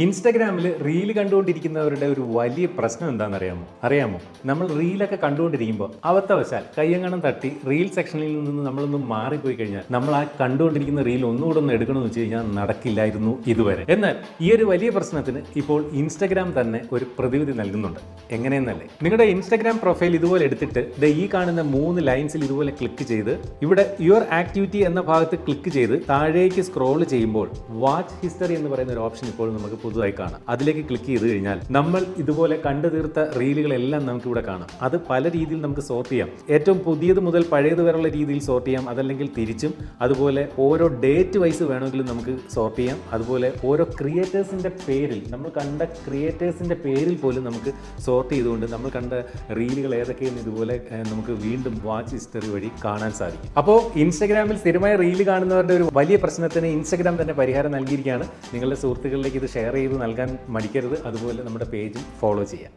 ഇൻസ്റ്റഗ്രാമിൽ റീൽ കണ്ടുകൊണ്ടിരിക്കുന്നവരുടെ ഒരു വലിയ പ്രശ്നം എന്താണെന്ന് അറിയാമോ? നമ്മൾ റീലൊക്കെ കണ്ടുകൊണ്ടിരിക്കുമ്പോൾ അവത്തവശാൽ കയ്യങ്ങണം തട്ടി റീൽ സെക്ഷനിൽ നിന്ന് നമ്മളൊന്ന് മാറിപ്പോയി കഴിഞ്ഞാൽ നമ്മൾ ആ കണ്ടുകൊണ്ടിരിക്കുന്ന റീൽ ഒന്നുകൂടെ ഒന്ന് എടുക്കണമെന്ന് വെച്ച് കഴിഞ്ഞാൽ നടക്കില്ലായിരുന്നു ഇതുവരെ. എന്നാൽ ഈ ഒരു വലിയ പ്രശ്നത്തിന് ഇപ്പോൾ ഇൻസ്റ്റഗ്രാം തന്നെ ഒരു പ്രതിവിധി നൽകുന്നുണ്ട്. എങ്ങനെയെന്നല്ലേ, നിങ്ങളുടെ ഇൻസ്റ്റഗ്രാം പ്രൊഫൈൽ ഇതുപോലെ എടുത്തിട്ട് ഈ കാണുന്ന 3 ലൈൻസിൽ ഇതുപോലെ ക്ലിക്ക് ചെയ്ത് ഇവിടെ യുവർ ആക്ടിവിറ്റി എന്ന ഭാഗത്ത് ക്ലിക്ക് ചെയ്ത് താഴേക്ക് സ്ക്രോൾ ചെയ്യുമ്പോൾ വാച്ച് ഹിസ്റ്ററി എന്ന് പറയുന്ന ഒരു ഓപ്ഷൻ ഇപ്പോൾ നമുക്ക് പുതുതായി കാണാം. അതിലേക്ക് ക്ലിക്ക് ചെയ്ത് കഴിഞ്ഞാൽ നമ്മൾ ഇതുപോലെ കണ്ടു തീർത്ത റീലുകളെല്ലാം നമുക്ക് ഇവിടെ കാണാം. അത് പല രീതിയിൽ നമുക്ക് സോർട്ട് ചെയ്യാം. ഏറ്റവും പുതിയത് മുതൽ പഴയത് വരെയുള്ള രീതിയിൽ സോർട്ട് ചെയ്യാം, അതല്ലെങ്കിൽ തിരിച്ചും. അതുപോലെ ഓരോ ഡേറ്റ് വൈസ് വേണമെങ്കിലും നമുക്ക് സോർട്ട് ചെയ്യാം. അതുപോലെ ഓരോ ക്രിയേറ്റേഴ്സിന്റെ പേരിൽ, നമ്മൾ കണ്ട ക്രിയേറ്റേഴ്സിന്റെ പേരിൽ പോലും നമുക്ക് സോർട്ട് ചെയ്തുകൊണ്ട് നമ്മൾ കണ്ട റീലുകൾ ഏതൊക്കെയെന്ന് ഇതുപോലെ നമുക്ക് വീണ്ടും വാച്ച് ഹിസ്റ്ററി വഴി കാണാൻ സാധിക്കും. അപ്പോൾ ഇൻസ്റ്റഗ്രാമിൽ സ്ഥിരമായ റീല് കാണുന്നവരുടെ ഒരു വലിയ പ്രശ്നത്തിന് ഇൻസ്റ്റഗ്രാം തന്നെ പരിഹാരം നൽകിയിരിക്കുകയാണ്. നിങ്ങളുടെ സുഹൃത്തുക്കളിലേക്ക് ഇത് ഷെയർ ചെയ്ത് നൽകാൻ മടിക്കരുത്. അതുപോലെ നമ്മുടെ പേജും ഫോളോ ചെയ്യാം.